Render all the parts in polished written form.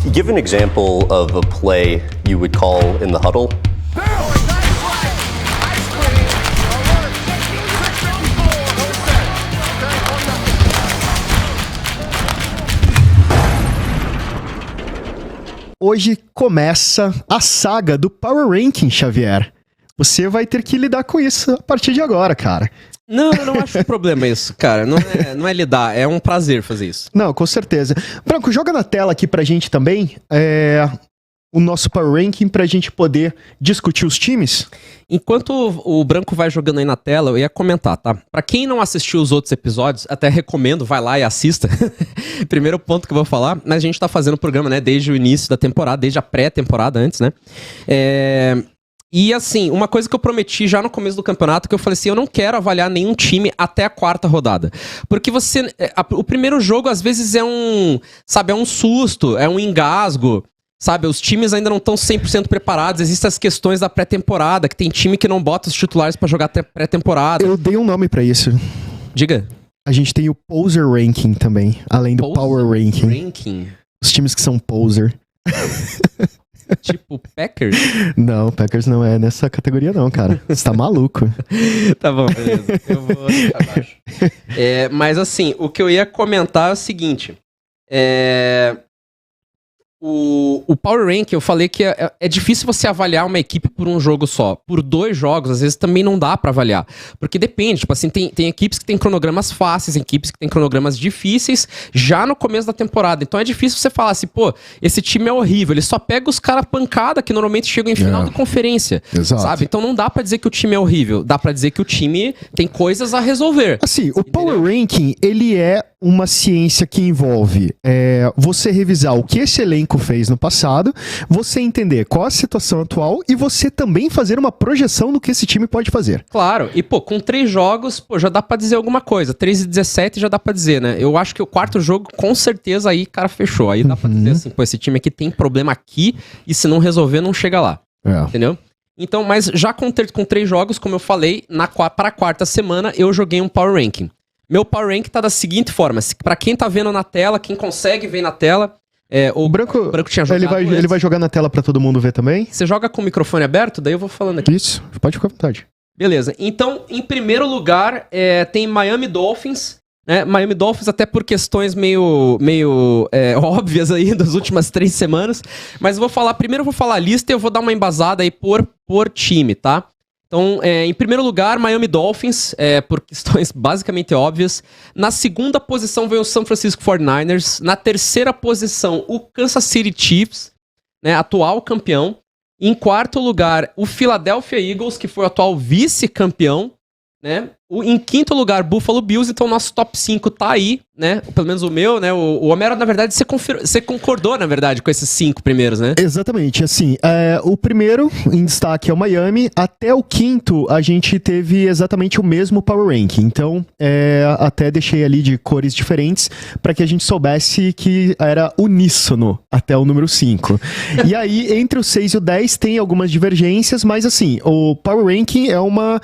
Give an example of a play you would call in the huddle. Hoje começa a saga do Power Ranking, Xavier. Você vai ter que lidar com isso a partir de agora, cara. Não, eu não acho um problema isso, cara. Não é lidar, é um prazer fazer isso. Não, com certeza. Branco, joga na tela aqui pra gente também o nosso Power Ranking pra gente poder discutir os times. Enquanto o Branco vai jogando aí na tela, eu ia comentar, tá? Pra quem não assistiu os outros episódios, até recomendo, vai lá e assista. Primeiro ponto que eu vou falar, mas a gente tá fazendo o programa, né, desde o início da temporada, desde a pré-temporada antes, né? E assim, uma coisa que eu prometi já no começo do campeonato, que eu falei assim, eu não quero avaliar nenhum time até a quarta rodada. Porque o primeiro jogo às vezes é um susto, é um engasgo. Sabe, os times ainda não estão 100% preparados. Existem as questões da pré-temporada, que tem time que não bota os titulares pra jogar até pré-temporada. Eu dei um nome pra isso. Diga. A gente tem o Poser Ranking também, além do Power Ranking. Os times que são poser. Tipo Packers? Não, Packers não é nessa categoria não, cara. Você tá maluco. Tá bom, beleza. Eu vou deixar abaixo. Mas assim, o que eu ia comentar é o seguinte. O Power Rank, eu falei que é difícil você avaliar uma equipe por um jogo só. Por 2 jogos, às vezes também não dá pra avaliar. Porque depende, tipo assim, tem equipes que tem cronogramas fáceis, equipes que tem cronogramas difíceis já no começo da temporada. Então é difícil você falar assim, pô, esse time é horrível, ele só pega os caras pancada que normalmente chegam em final de conferência. Exato. Sabe? Então não dá pra dizer que o time é horrível, dá pra dizer que o time tem coisas a resolver. Assim, o Power Ranking, ele é uma ciência que envolve você revisar o que esse elenco fez no passado, você entender qual a situação atual e você também fazer uma projeção do que esse time pode fazer. Claro, e pô, com 3 jogos, pô, já dá pra dizer alguma coisa. 3-17 já dá pra dizer, né? Eu acho que o 4º jogo, com certeza, aí, cara, fechou. Aí dá pra dizer assim, pô, esse time aqui tem problema aqui e se não resolver, não chega lá. Entendeu? Então, mas já com 3 jogos, como eu falei, para a 4ª semana, eu joguei um Power Ranking. Meu Power Ranking tá da seguinte forma, pra quem tá vendo na tela, quem consegue ver na tela... O Branco tinha jogado ele vai jogar na tela pra todo mundo ver também? Você joga com o microfone aberto? Daí eu vou falando aqui. Isso, pode ficar à vontade. Beleza, então, em primeiro lugar, tem Miami Dolphins, né? Miami Dolphins até por questões meio óbvias aí das últimas 3 semanas, mas primeiro eu vou falar a lista e eu vou dar uma embasada aí por time, tá? Então, em primeiro lugar, Miami Dolphins, por questões basicamente óbvias. Na segunda posição veio o San Francisco 49ers. Na terceira posição, o Kansas City Chiefs, né, atual campeão. Em quarto lugar, o Philadelphia Eagles, que foi o atual vice-campeão, né? Em quinto lugar, Buffalo Bills. Então, nosso top 5 tá aí, né? Pelo menos o meu, né? O Homero, na verdade, você concordou, na verdade, com esses 5 primeiros, né? Exatamente, assim, o primeiro em destaque é o Miami, até o 5º a gente teve exatamente o mesmo Power Ranking, então até deixei ali de cores diferentes para que a gente soubesse que era uníssono até o número 5. E aí, entre o 6 e o 10 tem algumas divergências, mas assim, o Power Ranking é uma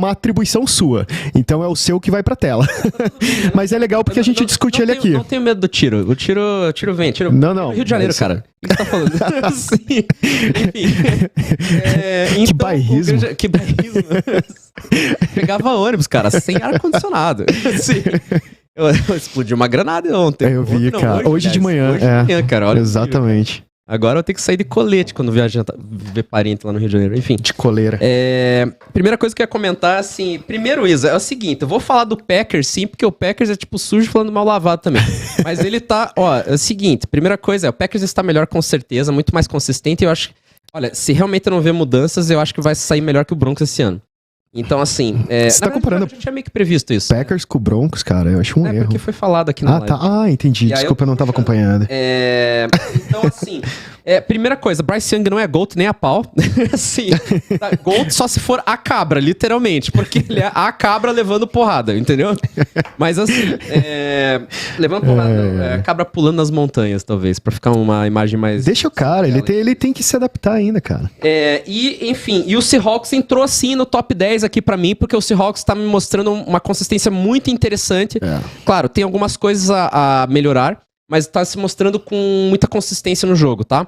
atribuição sua, então é o seu que vai pra tela. Mas é legal porque a gente discute ele aqui. Não tenho medo do tiro. O tiro vem. Não. Rio de Janeiro, cara. O que você tá falando? Sim. Enfim. Que bairrismo. Que bairrismo. Pegava ônibus, cara, sem ar-condicionado. Sim. Eu explodi uma granada ontem. Eu vi, cara. Hoje de manhã. Cara. Olha, exatamente. Agora eu tenho que sair de colete quando viajar, ver parente lá no Rio de Janeiro. Enfim. De coleira. Primeira coisa que eu ia comentar, assim... Primeiro, Isa, é o seguinte. Eu vou falar do Packers, sim, porque o Packers é tipo sujo falando mal lavado também. Mas ele tá... é o seguinte. Primeira coisa o Packers está melhor com certeza, muito mais consistente. Eu acho... Olha, se realmente eu não ver mudanças, eu acho que vai sair melhor que o Broncos esse ano. Então, assim... Você tá comparando... A gente tinha meio que previsto isso. Packers com o Broncos, cara, eu acho um erro. Porque foi falado aqui na live. Tá. Entendi. Desculpa, eu não tava acompanhando. Então, assim... primeira coisa, Bryce Young não é GOAT nem a pau. Assim, GOAT só se for a cabra, literalmente. Porque ele é a cabra levando porrada, entendeu? Mas assim, levando porrada, a cabra pulando nas montanhas, talvez, pra ficar uma imagem mais... Deixa o cara, ele tem que se adaptar ainda, cara. Enfim, e o Seahawks entrou assim no top 10 aqui pra mim, porque o Seahawks tá me mostrando uma consistência muito interessante. Claro, tem algumas coisas a melhorar, mas tá se mostrando com muita consistência no jogo, tá?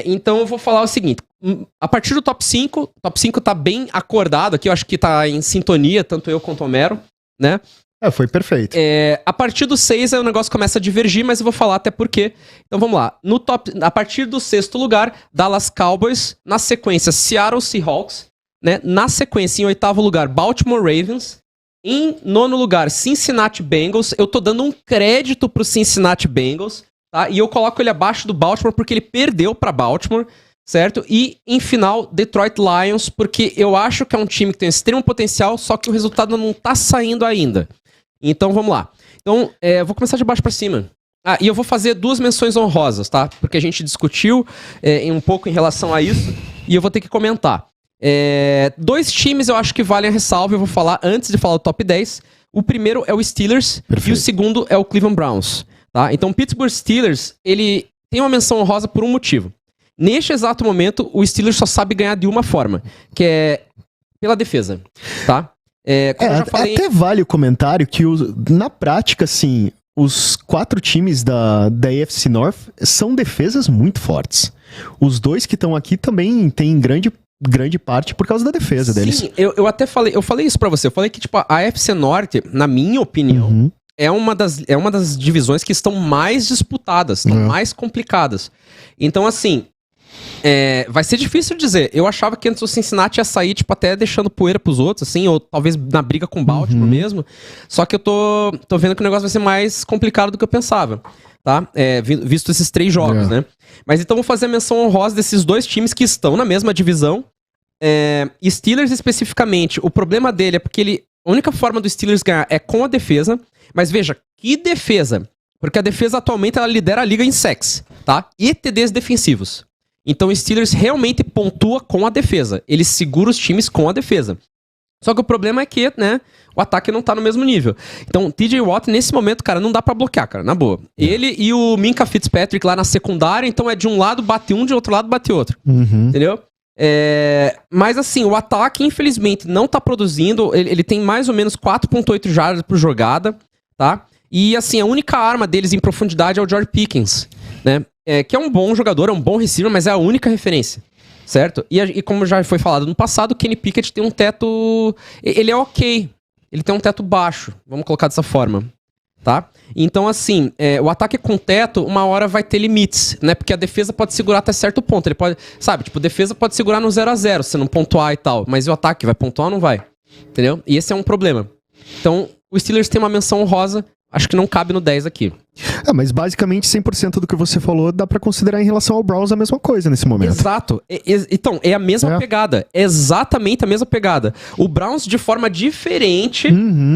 Então eu vou falar o seguinte, a partir do top 5, o top 5 tá bem acordado aqui, eu acho que tá em sintonia, tanto eu quanto o Homero, né? Foi perfeito. A partir do 6 aí o negócio começa a divergir, mas eu vou falar até por quê. Então vamos lá. A partir do 6º lugar, Dallas Cowboys. Na sequência, Seattle Seahawks. Né? Na sequência, em 8º lugar, Baltimore Ravens. Em 9º lugar, Cincinnati Bengals. Eu tô dando um crédito pro Cincinnati Bengals. Tá? E eu coloco ele abaixo do Baltimore porque ele perdeu pra Baltimore. Certo? E, em final, Detroit Lions. Porque eu acho que é um time que tem extremo potencial, só que o resultado não tá saindo ainda. Então, vamos lá. Então, vou começar de baixo pra cima. E eu vou fazer 2 menções honrosas, tá? Porque a gente discutiu um pouco em relação a isso, e eu vou ter que comentar. 2 times eu acho que valem a ressalva, eu vou falar antes de falar o top 10. O primeiro é o Steelers, e o segundo é o Cleveland Browns, tá? Então, o Pittsburgh Steelers, ele tem uma menção honrosa por um motivo. Neste exato momento, o Steelers só sabe ganhar de uma forma, que é pela defesa, tá? Como eu já falei... Até vale o comentário que, na prática, assim, os 4 times da AFC North são defesas muito fortes. Os 2 que estão aqui também têm grande parte por causa da defesa deles. Sim, eu até falei, eu falei isso pra você. Eu falei que, tipo, a AFC Norte, na minha opinião, é uma das divisões que estão mais disputadas, estão mais complicadas. Então, assim... vai ser difícil dizer. Eu achava que antes o Cincinnati ia sair, tipo, até deixando poeira pros outros, assim, ou talvez na briga com o Baltimore mesmo. Só que eu tô vendo que o negócio vai ser mais complicado do que eu pensava, tá? Visto esses 3 jogos, né? Mas então vou fazer a menção honrosa desses 2 times que estão na mesma divisão. Steelers especificamente, o problema dele é porque a única forma do Steelers ganhar é com a defesa. Mas veja, que defesa? Porque a defesa atualmente ela lidera a liga em sacks, tá? E TDs defensivos. Então o Steelers realmente pontua com a defesa. Ele segura os times com a defesa. Só que o problema é que, né, o ataque não tá no mesmo nível. Então, TJ Watt, nesse momento, cara, não dá pra bloquear, cara, na boa. Ele e o Minkah Fitzpatrick lá na secundária, então é de um lado bate um, de outro lado bate outro. Entendeu? Mas assim, o ataque, infelizmente, não tá produzindo. Ele tem mais ou menos 4.8 jardas por jogada, tá? E assim, a única arma deles em profundidade é o George Pickens, né? Que é um bom jogador, é um bom receiver, mas é a única referência, certo? E como já foi falado no passado, o Kenny Pickett tem um teto... Ele é ok, ele tem um teto baixo, vamos colocar dessa forma, tá? Então, assim, o ataque com teto, uma hora vai ter limites, né? Porque a defesa pode segurar até certo ponto, ele pode... Sabe, tipo, a defesa pode segurar no 0-0, se não pontuar e tal, mas e o ataque vai pontuar ou não vai? Entendeu? E esse é um problema. Então, o Steelers tem uma menção honrosa, acho que não cabe no 10 aqui. Mas basicamente 100% do que você falou dá pra considerar em relação ao Browns a mesma coisa nesse momento. Exato. Então, é a mesma pegada. É exatamente a mesma pegada. O Browns, de forma diferente,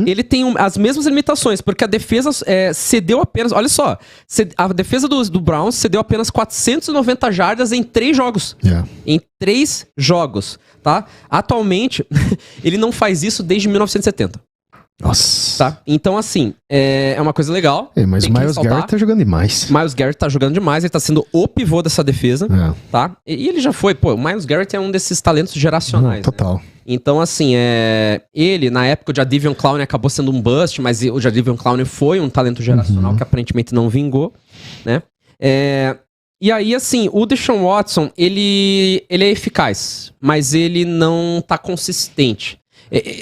ele tem as mesmas limitações, porque a defesa cedeu apenas... Olha só, a defesa do Browns cedeu apenas 490 jardas em 3 jogos. Em 3 jogos, tá? Atualmente, ele não faz isso desde 1970. Nossa. Tá? Então, assim, é uma coisa legal. Mas o Myles Garrett tá jogando demais. Myles Garrett tá jogando demais, ele tá sendo o pivô dessa defesa, tá? E ele já foi, o Myles Garrett é um desses talentos geracionais. Total. Né? Então, assim, ele, na época, o Jadeveon Clowney acabou sendo um bust, mas o Jadeveon Clowney foi um talento geracional que aparentemente não vingou, né? E aí, assim, o Deshaun Watson, ele é eficaz, mas ele não tá consistente.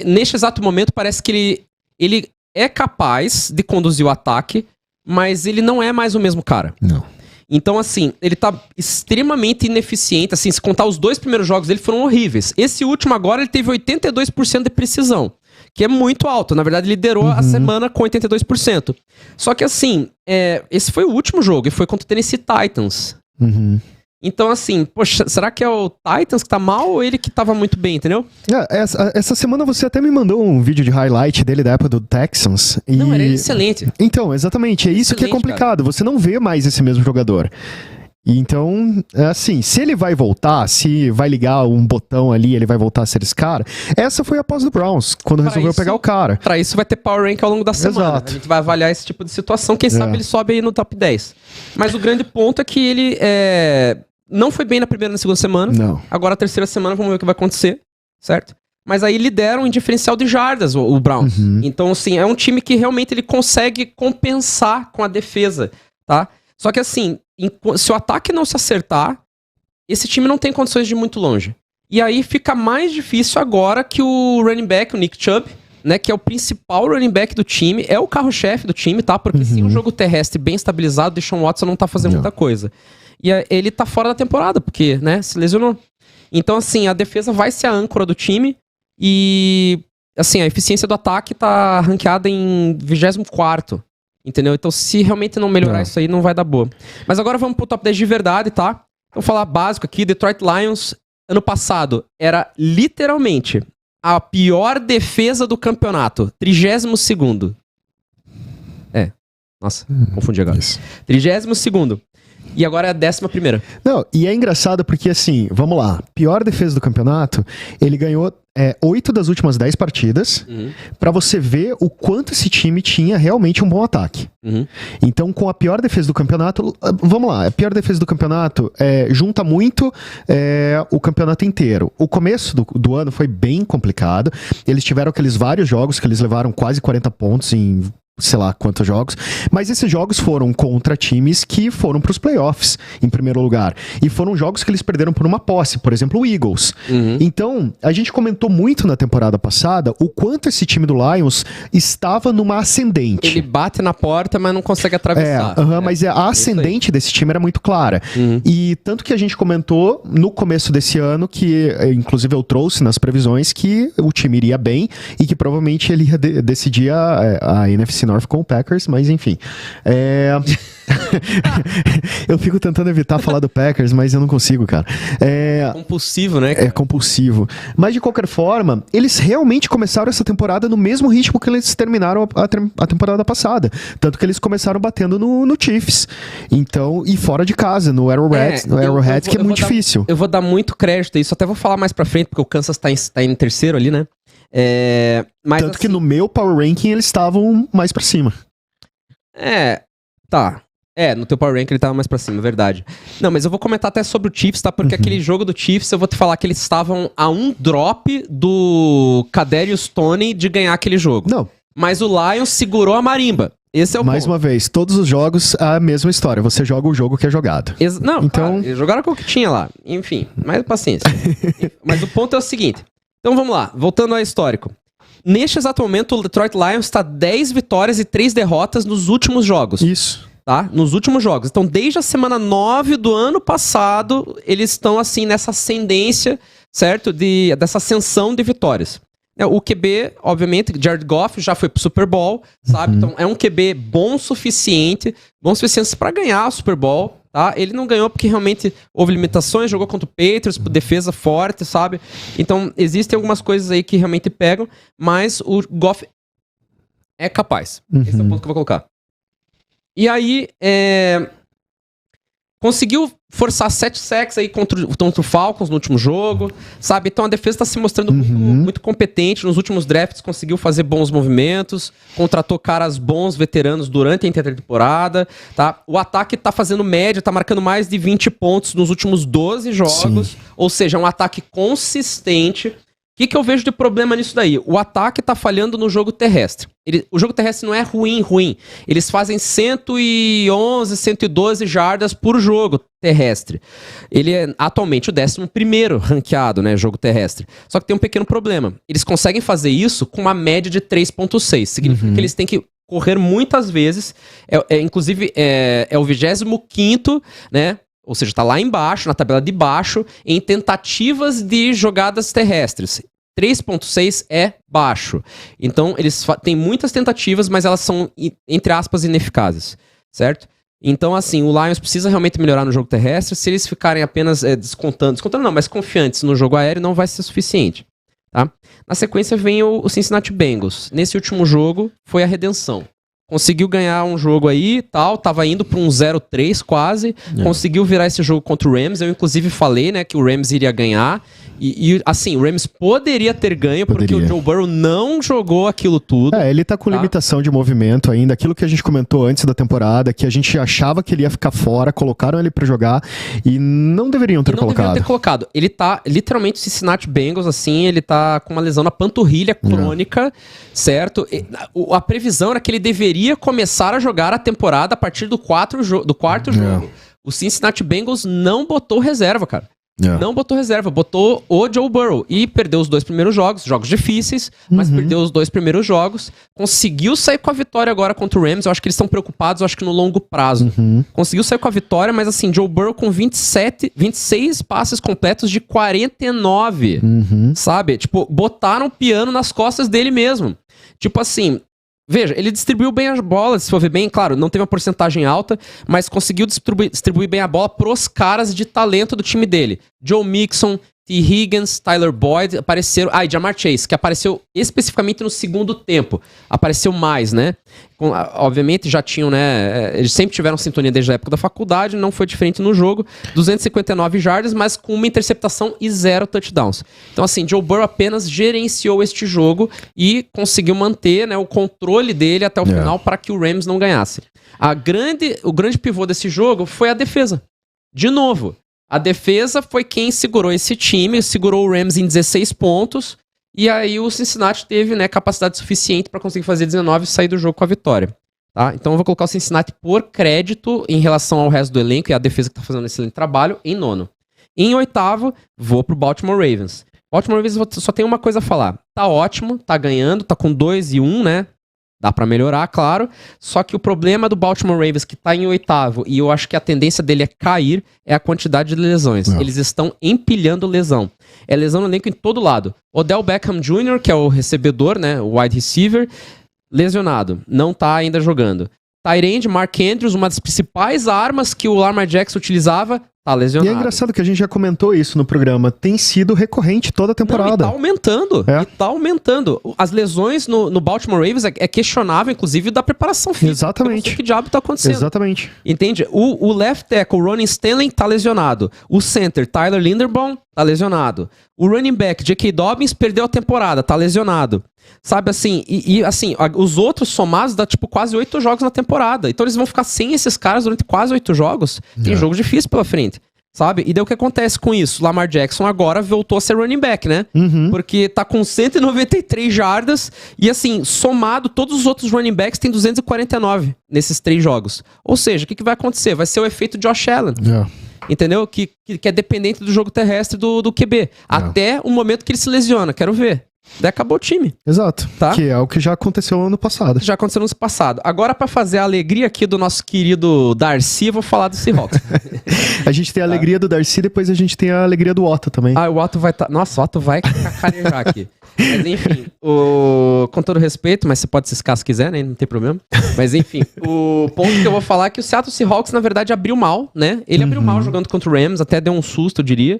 Neste exato momento, parece que ele é capaz de conduzir o ataque, mas ele não é mais o mesmo cara. Não. Então, assim, ele tá extremamente ineficiente. Assim, se contar os 2 primeiros jogos dele, foram horríveis. Esse último agora, ele teve 82% de precisão, que é muito alto. Na verdade, liderou a semana com 82%. Só que, assim, esse foi o último jogo, e foi contra o Tennessee Titans. Então, assim, poxa, será que é o Titans que tá mal ou ele que tava muito bem, entendeu? Essa semana você até me mandou um vídeo de highlight dele da época do Texans. Não, era excelente. Então, exatamente, é isso que é complicado. Cara. Você não vê mais esse mesmo jogador. Então, assim, se ele vai voltar, se vai ligar um botão ali, ele vai voltar a ser esse cara. Essa foi a pós do Browns, quando resolveu pegar o cara. Pra isso vai ter Power Rank ao longo da semana. Exato. A gente vai avaliar esse tipo de situação. Quem sabe ele sobe aí no top 10. Mas o grande ponto é que ele não foi bem na primeira e na segunda semana. Não. Agora a terceira semana, vamos ver o que vai acontecer, certo? Mas aí lideram em diferencial de jardas o Browns. Então, assim, é um time que realmente ele consegue compensar com a defesa. tá? Só que assim, se o ataque não se acertar, esse time não tem condições de ir muito longe. E aí fica mais difícil agora que o running back, o Nick Chubb, né, que é o principal running back do time, é o carro-chefe do time, tá? Porque sem um jogo terrestre bem estabilizado, o Deshaun Watson não tá fazendo muita coisa. E ele tá fora da temporada, porque, né, se lesionou. Então, assim, a defesa vai ser a âncora do time e, assim, a eficiência do ataque tá ranqueada em 24º, entendeu? Então, se realmente não melhorar isso aí, não vai dar boa. Mas agora vamos pro top 10 de verdade, tá? Vou falar básico aqui, Detroit Lions, ano passado, era literalmente a pior defesa do campeonato, 32º. Nossa, confundi agora. 32º. E agora é a 11ª. Não, e é engraçado porque, assim, vamos lá. Pior defesa do campeonato, ele ganhou 8 das últimas 10 partidas, pra você ver o quanto esse time tinha realmente um bom ataque. Então, com a pior defesa do campeonato, vamos lá, a pior defesa do campeonato junta muito o campeonato inteiro. O começo do ano foi bem complicado. Eles tiveram aqueles vários jogos que eles levaram quase 40 pontos em sei lá quantos jogos, mas esses jogos foram contra times que foram pros playoffs, em primeiro lugar, e foram jogos que eles perderam por uma posse, por exemplo, o Eagles. Então, a gente comentou muito na temporada passada o quanto esse time do Lions estava numa ascendente. Ele bate na porta, mas não consegue atravessar. Mas a ascendente desse time era muito clara. E tanto que a gente comentou no começo desse ano, que inclusive eu trouxe nas previsões, que o time iria bem e que provavelmente ele ia decidir a NFC North com o Packers, mas enfim. Eu fico tentando evitar falar do Packers, mas eu não consigo, cara. Compulsivo, né? Cara? É compulsivo. Mas de qualquer forma, eles realmente começaram essa temporada no mesmo ritmo que eles terminaram a temporada passada. Tanto que eles começaram batendo no Chiefs. Então, e fora de casa, no Arrowhead, que é muito difícil. Eu vou dar muito crédito a isso, até vou falar mais pra frente, porque o Kansas tá em terceiro ali, né? Mas, tanto que no meu Power Ranking eles estavam mais pra cima. Tá. No teu Power Ranking ele tava mais pra cima, verdade. Não, mas eu vou comentar até sobre o Chiefs, tá? Porque aquele jogo do Chiefs, eu vou te falar que eles estavam a um drop do Kadarius Toney de ganhar aquele jogo. Não. Mas o Lions segurou a marimba. Esse é o mais ponto. Uma vez, todos os jogos, a mesma história. Você joga o jogo que é jogado. Não, então... eles jogaram com o que tinha lá. Enfim, mais paciência. Mas o ponto é o seguinte. Então vamos lá, voltando ao histórico. Neste exato momento, o Detroit Lions está 10 vitórias e 3 derrotas nos últimos jogos. Isso. Tá? Nos últimos jogos. Então, desde a semana 9 do ano passado, eles estão assim nessa ascendência, certo? Dessa ascensão de vitórias. O QB, obviamente, Jared Goff já foi pro Super Bowl, sabe? Então, é um QB bom o suficiente para ganhar o Super Bowl. Tá? Ele não ganhou porque realmente houve limitações, jogou contra o Patriots, defesa forte, sabe? Então, existem algumas coisas aí que realmente pegam, mas o Goff é capaz. Esse é o ponto que eu vou colocar. E aí, conseguiu forçar 7 sacks aí contra o Falcons no último jogo, sabe? Então a defesa tá se mostrando muito competente. Nos últimos drafts conseguiu fazer bons movimentos, contratou caras bons, veteranos durante a intertemporada, tá? O ataque tá fazendo média, tá marcando mais de 20 pontos nos últimos 12 jogos, sim. Ou seja, é um ataque consistente. O que eu vejo de problema nisso daí? O ataque tá falhando no jogo terrestre. O jogo terrestre não é ruim. Eles fazem 111, 112 jardas por jogo terrestre. Ele é atualmente o 11º ranqueado, né, jogo terrestre. Só que tem um pequeno problema. Eles conseguem fazer isso com uma média de 3.6. Significa que eles têm que correr muitas vezes. Inclusive, é o 25º, né? Ou seja, tá lá embaixo, na tabela de baixo, em tentativas de jogadas terrestres. 3.6 é baixo. Então, eles têm muitas tentativas, mas elas são, entre aspas, ineficazes. Certo? Então, assim, o Lions precisa realmente melhorar no jogo terrestre. Se eles ficarem apenas descontando não, mas confiantes no jogo aéreo, não vai ser suficiente. Tá? Na sequência vem o Cincinnati Bengals. Nesse último jogo, foi a redenção. Conseguiu ganhar um jogo aí, tal, tava indo para um 0-3 quase, conseguiu virar esse jogo contra o Rams. Eu inclusive falei, né, que o Rams iria ganhar. E assim, o Rams poderia ter ganho porque o Joe Burrow não jogou aquilo tudo. Ele tá com limitação de movimento ainda. Aquilo que a gente comentou antes da temporada, que a gente achava que ele ia ficar fora, colocaram ele pra jogar e não deveriam ter colocado. Ele tá, literalmente, o Cincinnati Bengals, assim, ele tá com uma lesão na panturrilha crônica, certo? A previsão era que ele deveria deveria começar a jogar a temporada a partir do quarto jogo. O Cincinnati Bengals não botou reserva, cara. Não botou reserva, botou o Joe Burrow e perdeu os 2 primeiros jogos difíceis, mas perdeu os 2 primeiros jogos, conseguiu sair com a vitória agora contra o Rams. Eu acho que eles estão preocupados, eu acho que no longo prazo. Conseguiu sair com a vitória, mas assim, Joe Burrow com 26 passes completos de 49, sabe? Tipo, botaram o piano nas costas dele mesmo. Tipo assim, veja, ele distribuiu bem as bolas, se for ver bem, claro, não teve uma porcentagem alta, mas conseguiu distribuir bem a bola pros caras de talento do time dele. Joe Mixon, T. Higgins, Tyler Boyd, apareceram... e Ja'Marr Chase, que apareceu especificamente no segundo tempo. Apareceu mais, né? Obviamente já tinham, né? Eles sempre tiveram sintonia desde a época da faculdade, não foi diferente no jogo. 259 jardas, mas com uma interceptação e 0 touchdowns. Então, assim, Joe Burrow apenas gerenciou este jogo e conseguiu manter, né, o controle dele até o final para que o Rams não ganhasse. O grande pivô desse jogo foi a defesa. De novo, a defesa foi quem segurou esse time, segurou o Rams em 16 pontos. E aí o Cincinnati teve, né, capacidade suficiente para conseguir fazer 19 e sair do jogo com a vitória. Tá? Então eu vou colocar o Cincinnati por crédito em relação ao resto do elenco e a defesa que está fazendo um excelente trabalho em 9º. Em 8º, vou pro Baltimore Ravens. Baltimore Ravens só tem uma coisa a falar. Tá ótimo, tá ganhando, tá com 2-1, né? Dá pra melhorar, claro. Só que o problema do Baltimore Ravens, que tá em 8º, e eu acho que a tendência dele é cair, é a quantidade de lesões. Eles estão empilhando lesão. É lesão no elenco em todo lado. Odell Beckham Jr., que é o recebedor, né? O wide receiver, lesionado. Não tá ainda jogando. Tight end, Mark Andrews, uma das principais armas que o Lamar Jackson utilizava, tá lesionado. E é engraçado que a gente já comentou isso no programa. Tem sido recorrente toda a temporada. Não, e tá aumentando. E tá aumentando. As lesões no Baltimore Ravens é questionável, inclusive, da preparação física. Exatamente. Eu não sei que diabo tá acontecendo. Exatamente. Entende? O left tackle, o Ronnie Stanley, tá lesionado. O center, Tyler Linderbaum, tá lesionado. O running back, J.K. Dobbins, perdeu a temporada, tá lesionado. Sabe, assim, assim, os outros somados dá, tipo, quase 8 jogos na temporada. Então eles vão ficar sem esses caras durante quase 8 jogos. Tem jogo difícil pela frente, sabe? E daí o que acontece com isso? Lamar Jackson agora voltou a ser running back, né? Porque tá com 193 jardas e, assim, somado, todos os outros running backs tem 249 nesses 3 jogos. Ou seja, o que vai acontecer? Vai ser o efeito Josh Allen. Entendeu? Que é dependente do jogo terrestre do QB. Até o momento que ele se lesiona. Quero ver. Daí acabou o time. Exato. Tá? Que é o que já aconteceu ano passado. Já aconteceu no ano passado. Agora, pra fazer a alegria aqui do nosso querido Darcy, eu vou falar do Seahawks. A gente tem a alegria do Darcy, depois a gente tem a alegria do Otto também. O Otto vai estar... Nossa, o Otto vai cacarejar aqui. Mas enfim, com todo respeito, mas você pode ciscar se quiser, né? Não tem problema. Mas enfim, o ponto que eu vou falar é que o Seattle Seahawks, na verdade, abriu mal, né? Ele abriu mal jogando contra o Rams, até deu um susto, eu diria.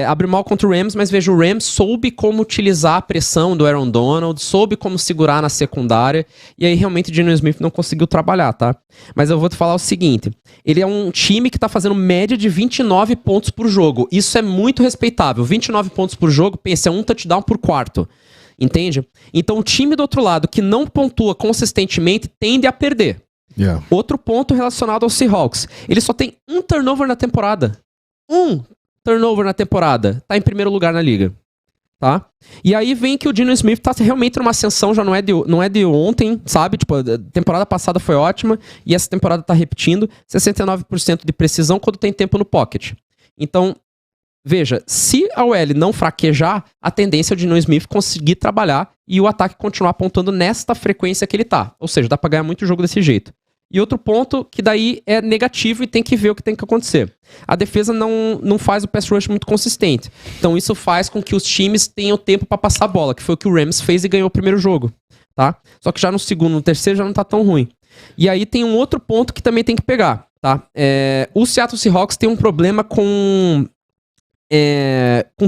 Abriu mal contra o Rams, mas veja, o Rams soube como utilizar a pressão do Aaron Donald, soube como segurar na secundária, e aí realmente o Geno Smith não conseguiu trabalhar, tá? Mas eu vou te falar o seguinte, ele é um time que tá fazendo média de 29 pontos por jogo. Isso é muito respeitável. 29 pontos por jogo, pensa, é um touchdown por quarto. Entende? Então o time do outro lado que não pontua consistentemente tende a perder. Outro ponto relacionado ao Seahawks. Ele só tem um turnover na temporada. Um turnover na temporada. Tá em primeiro lugar na liga. Tá? E aí vem que o Geno Smith tá realmente numa ascensão, já não é de ontem, sabe? Tipo, a temporada passada foi ótima e essa temporada tá repetindo 69% de precisão quando tem tempo no pocket. Então, veja, se a OL não fraquejar, a tendência é o Geno Smith conseguir trabalhar e o ataque continuar apontando nesta frequência que ele tá. Ou seja, dá pra ganhar muito jogo desse jeito. E outro ponto que daí é negativo e tem que ver o que tem que acontecer. A defesa não faz o pass rush muito consistente. Então isso faz com que os times tenham tempo pra passar a bola, que foi o que o Rams fez e ganhou o primeiro jogo. Tá? Só que já no segundo, no terceiro já não tá tão ruim. E aí tem um outro ponto que também tem que pegar. Tá? O Seattle Seahawks tem um problema com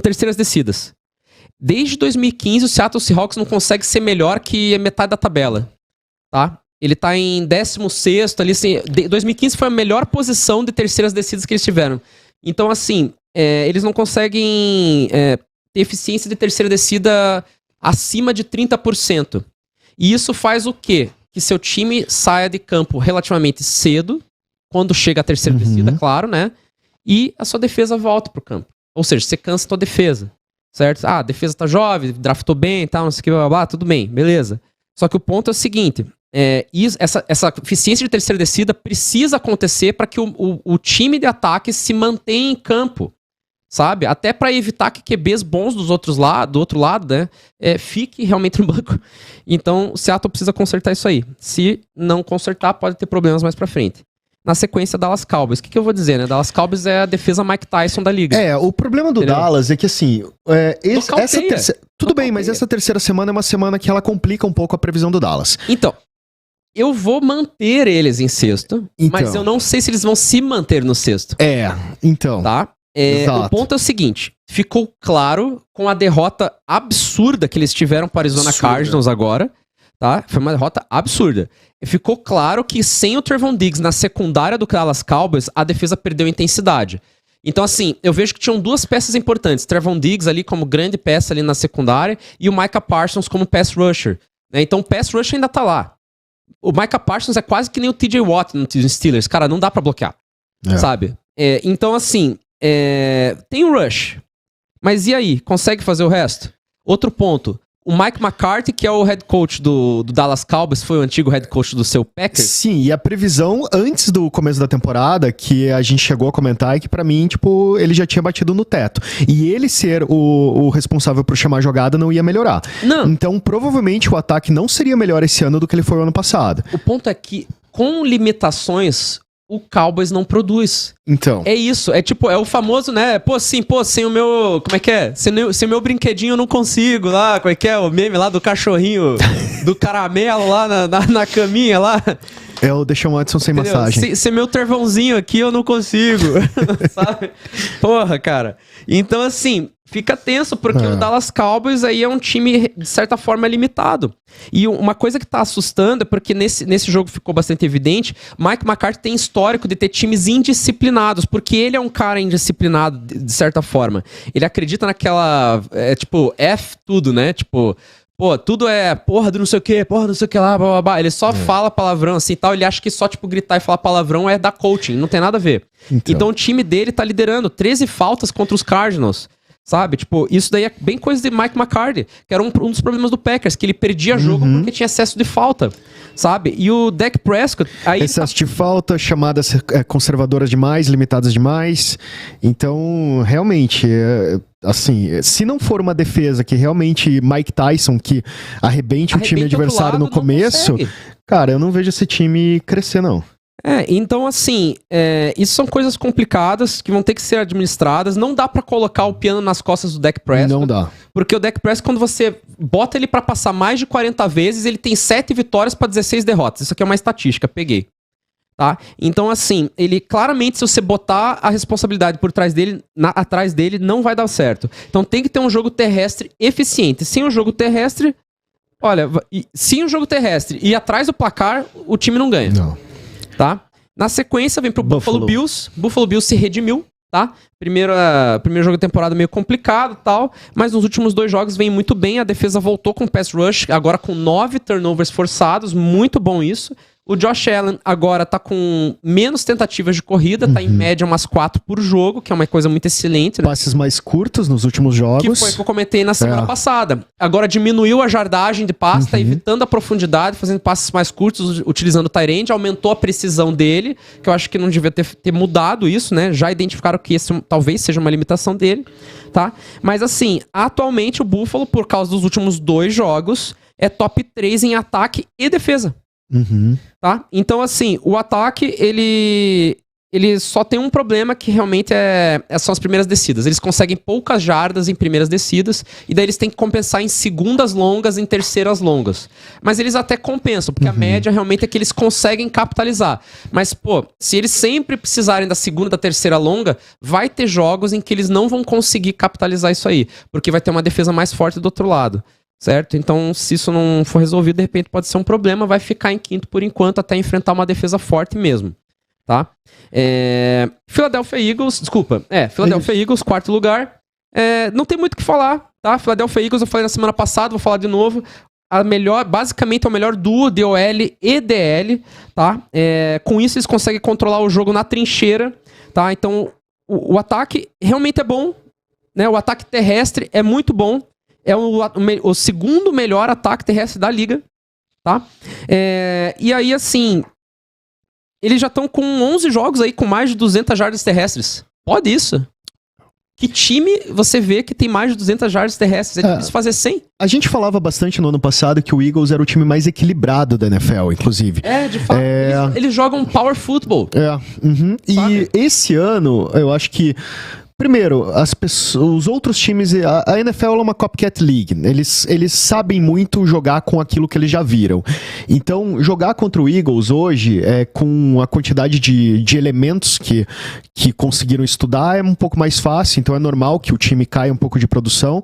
terceiras descidas. Desde 2015 o Seattle Seahawks não consegue ser melhor que metade da tabela. Tá? Ele tá em 16º ali, assim, 2015 foi a melhor posição de terceiras descidas que eles tiveram. Então, assim, eles não conseguem ter eficiência de terceira descida acima de 30%. E isso faz o quê? Que seu time saia de campo relativamente cedo, quando chega a terceira descida, claro, né? E a sua defesa volta pro campo. Ou seja, você cansa a tua defesa, certo? A defesa tá jovem, draftou bem e tal, não sei o que, blá, blá, blá, tudo bem, beleza. Só que o ponto é o seguinte... essa eficiência de terceira descida precisa acontecer para que o time de ataque se mantenha em campo, sabe? Até para evitar que QBs bons do outro lado, né, fique realmente no banco. Então, o Seattle precisa consertar isso aí. Se não consertar, pode ter problemas mais pra frente. Na sequência, Dallas Cowboys. O que eu vou dizer, né? Dallas Cowboys é a defesa Mike Tyson da liga. O problema do Entendeu? Dallas é que, assim, tudo bem, mas Nocauteia. essa terceira semana é uma semana que ela complica um pouco a previsão do Dallas. Então, eu vou manter eles em sexto, Então. mas eu não sei se eles vão se manter no sexto, Então. tá? Exato. O ponto é o seguinte, ficou claro com a derrota absurda que eles tiveram para o Arizona Absurda. Cardinals agora, tá? Foi uma derrota absurda. Ficou claro que sem o Trevon Diggs na secundária do Dallas Cowboys, a defesa perdeu intensidade. Então, assim, eu vejo que tinham duas peças importantes. Trevon Diggs ali como grande peça ali na secundária e o Micah Parsons como pass rusher, né? Então, o pass rusher ainda tá lá. O Micah Parsons é quase que nem o TJ Watt no Steelers. Cara, não dá pra bloquear, sabe? Então, assim, tem o rush. Mas e aí? Consegue fazer o resto? Outro ponto. O Mike McCarthy, que é o head coach do Dallas Cowboys, foi o antigo head coach do seu Packers. Sim, e a previsão antes do começo da temporada, que a gente chegou a comentar, é que pra mim, tipo, ele já tinha batido no teto. E ele ser o responsável por chamar a jogada não ia melhorar. Não. Então, provavelmente, o ataque não seria melhor esse ano do que ele foi o ano passado. O ponto é que, com limitações, o Cowboys não produz. Então. É isso, é o famoso, né? Sem o meu. Como é que é? Sem o meu brinquedinho eu não consigo lá. Como é que é? O meme lá do cachorrinho do caramelo lá na caminha lá. É o Deshaun Watson sem Entendeu? massagem. Ser meu trevãozinho aqui eu não consigo. Sabe? Porra, cara. Então, assim, fica tenso, porque o Dallas Cowboys aí é um time, de certa forma, limitado. E uma coisa que tá assustando é porque nesse jogo ficou bastante evidente, Mike McCarthy tem histórico de ter times indisciplinados, porque ele é um cara indisciplinado, de certa forma. Ele acredita naquela, F tudo, né? Tipo, pô, tudo é porra do não sei o que lá, blá, blá, blá. Ele só fala palavrão assim e tal. Ele acha que só, gritar e falar palavrão é da coaching. Não tem nada a ver. Então o time dele tá liderando 13 faltas contra os Cardinals. Sabe? Tipo, isso daí é bem coisa de Mike McCarthy, que era um dos problemas do Packers, que ele perdia jogo porque tinha excesso de falta. Sabe? E o Dak Prescott... Aí excesso de falta, chamadas conservadoras demais, limitadas demais. Então, realmente, assim, se não for uma defesa que realmente Mike Tyson, que arrebente o time adversário no começo, cara, eu não vejo esse time crescer, não. Então assim, isso são coisas complicadas que vão ter que ser administradas. Não dá pra colocar o piano nas costas do Dak Prescott. Não dá. Porque o Dak Prescott, quando você bota ele pra passar mais de 40 vezes, ele tem 7 vitórias pra 16 derrotas. Isso aqui é uma estatística, peguei. Tá? Então assim, ele claramente, se você botar a responsabilidade por trás dele, atrás dele, não vai dar certo. Então tem que ter um jogo terrestre eficiente. Sem o jogo terrestre, olha, sem o jogo terrestre e atrás do placar, o time não ganha. Não. Tá? Na sequência vem pro Buffalo Bills. Buffalo Bills se redimiu, tá? Primeiro jogo da temporada meio complicado e tal, mas nos últimos 2 jogos vem muito bem. A defesa voltou com pass rush, agora com 9 turnovers forçados, muito bom isso. O Josh Allen agora tá com menos tentativas de corrida, tá em média umas 4 por jogo, que é uma coisa muito excelente, né? Passes mais curtos nos últimos jogos. Que foi o que eu comentei na semana passada. Agora diminuiu a jardagem de passe, tá evitando a profundidade, fazendo passes mais curtos, utilizando o tight end, aumentou a precisão dele, que eu acho que não devia ter mudado isso, né? Já identificaram que esse talvez seja uma limitação dele, tá? Mas assim, atualmente o Buffalo, por causa dos últimos 2 jogos, é top 3 em ataque e defesa. Tá? Então, assim, o ataque, ele só tem um problema que realmente são as primeiras descidas. Eles conseguem poucas jardas em primeiras descidas, e daí eles têm que compensar em segundas longas, em terceiras longas. Mas eles até compensam, porque a média realmente é que eles conseguem capitalizar. Mas, pô, se eles sempre precisarem da segunda, da terceira longa, vai ter jogos em que eles não vão conseguir capitalizar isso aí, porque vai ter uma defesa mais forte do outro lado. Certo? Então, se isso não for resolvido, de repente pode ser um problema, vai ficar em quinto por enquanto, até enfrentar uma defesa forte mesmo, tá? Philadelphia Eagles, Philadelphia Eagles, 4º lugar. Não tem muito o que falar, tá? Philadelphia Eagles, eu falei na semana passada, vou falar de novo. Basicamente é o melhor duo de OL e DL, tá? Com isso eles conseguem controlar o jogo na trincheira, tá? Então, o ataque realmente é bom, né? O ataque terrestre é muito bom. É o segundo melhor ataque terrestre da liga, tá? E aí, assim, eles já estão com 11 jogos aí com mais de 200 jardas terrestres. Pode isso? Que time você vê que tem mais de 200 jardas terrestres? É difícil fazer 100? A gente falava bastante no ano passado que o Eagles era o time mais equilibrado da NFL, inclusive. De fato. Eles jogam power football. E esse ano, eu acho que primeiro, os outros times, a NFL é uma copycat league, eles sabem muito jogar com aquilo que eles já viram. Então, jogar contra o Eagles hoje, com a quantidade de elementos que conseguiram estudar, é um pouco mais fácil, então é normal que o time caia um pouco de produção.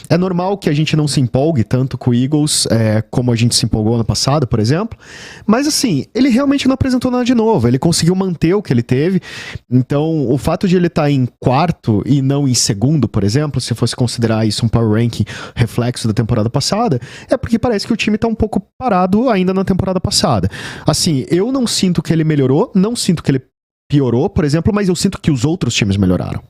É normal que a gente não se empolgue tanto com o Eagles, como a gente se empolgou ano passado, por exemplo. Mas assim, ele realmente não apresentou nada de novo, ele conseguiu manter o que ele teve. Então, o fato de ele estar em quarto e não em segundo, por exemplo, se fosse considerar isso um power ranking reflexo da temporada passada, é porque parece que o time tá um pouco parado ainda na temporada passada. Assim, eu não sinto que ele melhorou, não sinto que ele piorou, por exemplo, mas eu sinto que os outros times melhoraram.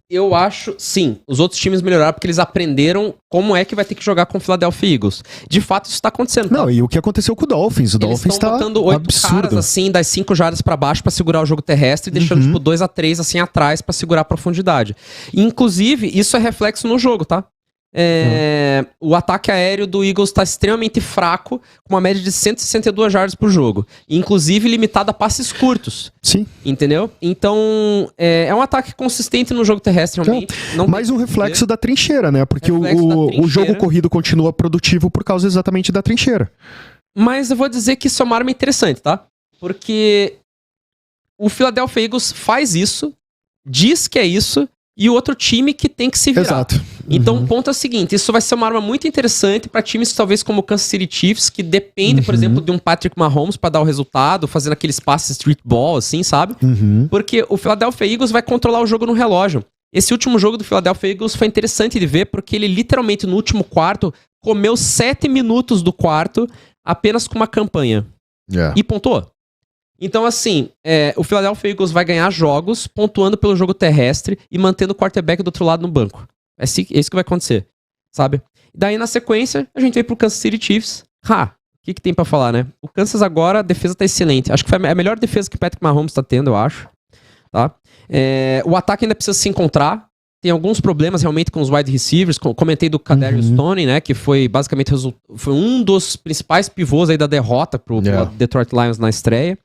Eu acho, sim, os outros times melhoraram porque eles aprenderam como é que vai ter que jogar com o Philadelphia Eagles. De fato, isso tá acontecendo. Tá? Não, e o que aconteceu com o Dolphins? O Eles Dolphins tá botando 8 absurdo. caras, assim, das 5 jardas pra baixo pra segurar o jogo terrestre e deixando, tipo, 2 a 3 assim, atrás pra segurar a profundidade. E, inclusive, isso é reflexo no jogo, tá? O ataque aéreo do Eagles tá extremamente fraco, com uma média de 162 jardas por jogo. Inclusive limitado a passes curtos. Sim. Entendeu? Então, é um ataque consistente no jogo terrestre, realmente. Mais um reflexo da trincheira, né? Porque o jogo corrido continua produtivo por causa exatamente da trincheira. Mas eu vou dizer que isso é uma arma interessante, tá? Porque o Philadelphia Eagles faz isso, diz que é isso, e o outro time que tem que se virar. Exato. Então, o ponto é o seguinte, isso vai ser uma arma muito interessante para times talvez como o Kansas City Chiefs, que depende, por exemplo, de um Patrick Mahomes para dar o resultado, fazendo aqueles passes street ball, assim, sabe? Porque o Philadelphia Eagles vai controlar o jogo no relógio. Esse último jogo do Philadelphia Eagles foi interessante de ver, porque ele literalmente no último quarto comeu 7 minutos do quarto apenas com uma campanha. E pontuou. Então, assim, o Philadelphia Eagles vai ganhar jogos pontuando pelo jogo terrestre e mantendo o quarterback do outro lado no banco. É isso que vai acontecer, sabe? Daí, na sequência, a gente vem pro Kansas City Chiefs. O que tem pra falar, né? O Kansas agora, a defesa tá excelente. Acho que foi a melhor defesa que o Patrick Mahomes tá tendo, eu acho. Tá? O ataque ainda precisa se encontrar. Tem alguns problemas realmente com os wide receivers. Comentei do Kadarius Toney, né? Que foi basicamente foi um dos principais pivôs aí da derrota pro Detroit Lions na estreia.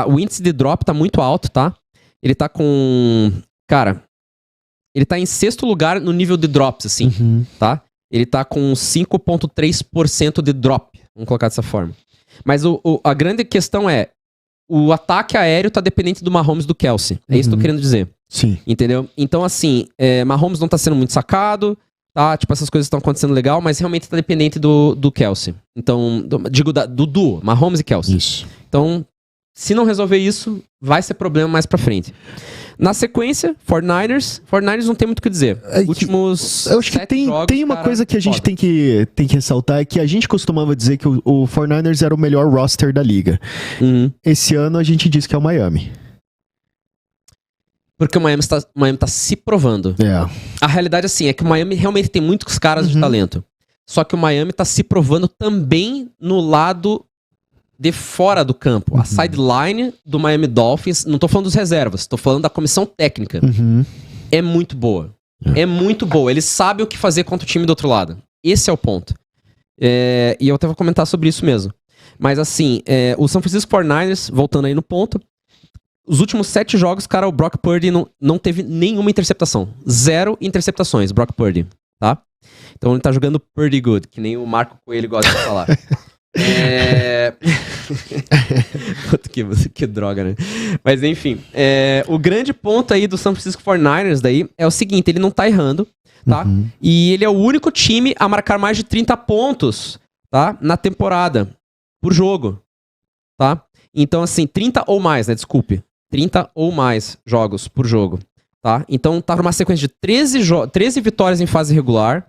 O índice de drop tá muito alto, tá? Ele tá com... Cara, ele tá em 6º lugar no nível de drops, assim, tá? Ele tá com 5,3% de drop. Vamos colocar dessa forma. Mas a grande questão é... O ataque aéreo tá dependente do Mahomes e do Kelce. É isso que eu tô querendo dizer. Sim. Entendeu? Então, assim, Mahomes não tá sendo muito sacado, tá? Tipo, essas coisas estão acontecendo legal, mas realmente tá dependente do Kelce. Então, do duo, Mahomes e Kelce. Isso. Então, se não resolver isso, vai ser problema mais pra frente. Na sequência, 49ers. 49ers não tem muito o que dizer. Últimos eu acho que 7 jogos, tem uma cara, coisa que a gente tem que ressaltar, é que a gente costumava dizer que o 49ers era o melhor roster da liga. Esse ano a gente diz que é o Miami. Porque o Miami tá se provando. A realidade, assim, é que o Miami realmente tem muitos caras de talento. Só que o Miami tá se provando também no lado de fora do campo. A sideline do Miami Dolphins, não tô falando dos reservas, tô falando da comissão técnica. É muito boa. É muito boa. Eles sabem o que fazer contra o time do outro lado. Esse é o ponto. E eu até vou comentar sobre isso mesmo. Mas assim, o San Francisco 49ers, voltando aí no ponto, os últimos 7 jogos, cara, o Brock Purdy não teve nenhuma interceptação. 0 interceptações, Brock Purdy, tá? Então ele tá jogando Purdy good, que nem o Marco Coelho gosta de falar. que droga, né? Mas enfim, o grande ponto aí do San Francisco 49ers daí é o seguinte, ele não tá errando, tá? E ele é o único time a marcar mais de 30 pontos, tá? Na temporada, por jogo, tá? Então assim, 30 ou mais, né? Desculpe. 30 ou mais jogos por jogo, tá? Então tá numa sequência de 13 vitórias em fase regular,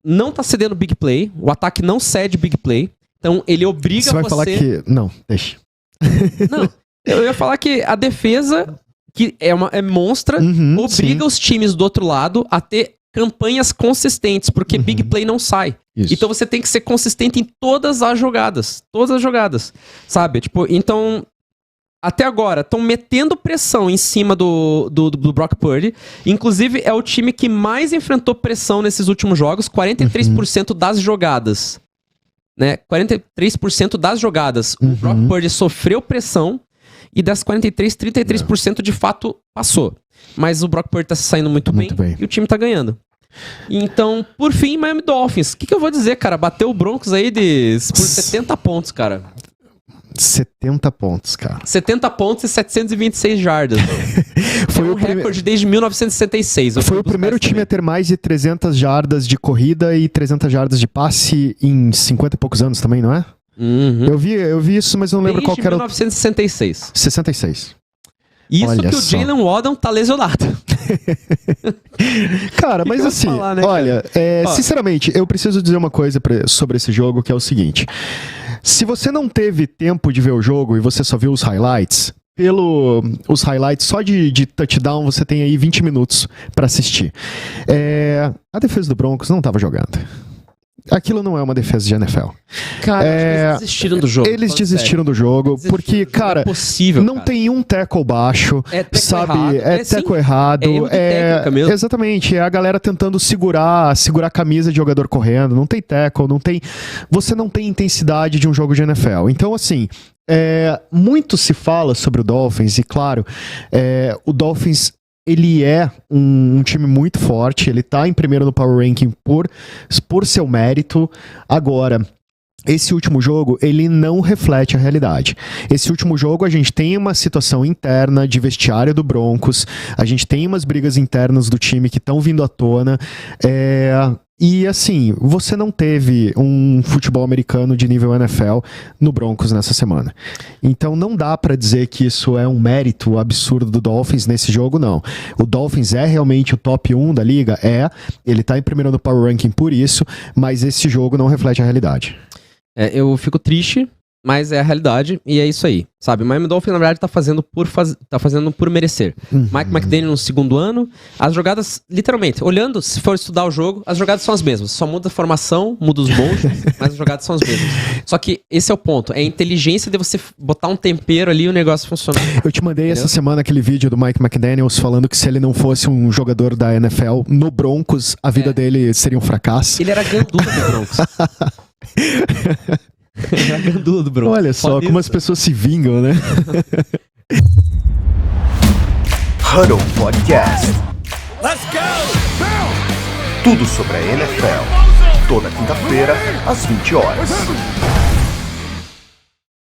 não tá cedendo big play, o ataque não cede big play, então ele obriga você... vai falar que... Não, deixa. Não, eu ia falar que a defesa, que é monstra, obriga os times do outro lado a ter campanhas consistentes, porque big play não sai. Isso. Então você tem que ser consistente em todas as jogadas, sabe? Tipo, então, até agora, estão metendo pressão em cima do Brock Purdy, inclusive é o time que mais enfrentou pressão nesses últimos jogos, 43% das jogadas, né? 43% das jogadas, o Brock Purdy sofreu pressão, e das 33% de fato passou. Mas o Brock Purdy tá se saindo muito bem e o time tá ganhando. Então, por fim, Miami Dolphins. O que eu vou dizer, cara? Bateu o Broncos aí por 70 pontos, cara. 70 pontos, cara. 70 pontos e 726 jardas. Foi um recorde desde 1966. Foi o primeiro time a ter mais de 300 jardas de corrida e 300 jardas de passe em 50 e poucos anos também, não é? Uhum. Eu vi isso, mas eu não lembro qual que era. 1966. 66. Isso olha que só. o Jalen Waddle tá lesionado. Cara, mas assim, falar, né, olha, sinceramente, eu preciso dizer uma coisa sobre esse jogo, que é o seguinte. Se você não teve tempo de ver o jogo e você só viu os highlights, os highlights só de touchdown você tem aí 20 minutos pra assistir. A defesa do Broncos não tava jogando. Aquilo não é uma defesa de NFL. Cara, eles desistiram do jogo. Eles desistiram do jogo, porque, cara, é possível, não tem um tackle baixo, sabe? Tackle sim. errado. Erro de técnica mesmo. Exatamente, é a galera tentando segurar a camisa de jogador correndo, não tem tackle, você não tem intensidade de um jogo de NFL. Então, assim, muito se fala sobre o Dolphins, e claro, o Dolphins, ele é um time muito forte, ele tá em primeiro no Power Ranking por seu mérito. Agora, esse último jogo, ele não reflete a realidade. Esse último jogo, a gente tem uma situação interna de vestiário do Broncos, a gente tem umas brigas internas do time que estão vindo à tona, e assim, você não teve um futebol americano de nível NFL no Broncos nessa semana. Então não dá pra dizer que isso é um mérito absurdo do Dolphins nesse jogo, não. O Dolphins é realmente o top 1 da liga? Ele tá em primeiro no Power Ranking por isso, mas esse jogo não reflete a realidade. Eu fico triste, mas é a realidade, e é isso aí, sabe? O Miami Dolphins, na verdade, tá fazendo por merecer. Mike McDaniel no segundo ano, as jogadas, literalmente, olhando, se for estudar o jogo, as jogadas são as mesmas. Só muda a formação, muda os motions, mas as jogadas são as mesmas. Só que esse é o ponto, é a inteligência de você botar um tempero ali e o negócio funcionar. Eu te mandei essa semana aquele vídeo do Mike McDaniels falando que se ele não fosse um jogador da NFL no Broncos, a vida dele seria um fracasso. Ele era gandula do Broncos. Ele era gandula do Broncos. Olha só como as pessoas se vingam, né? Huddle Podcast. Let's go! Tudo sobre a NFL. Toda quinta-feira, às 20 horas.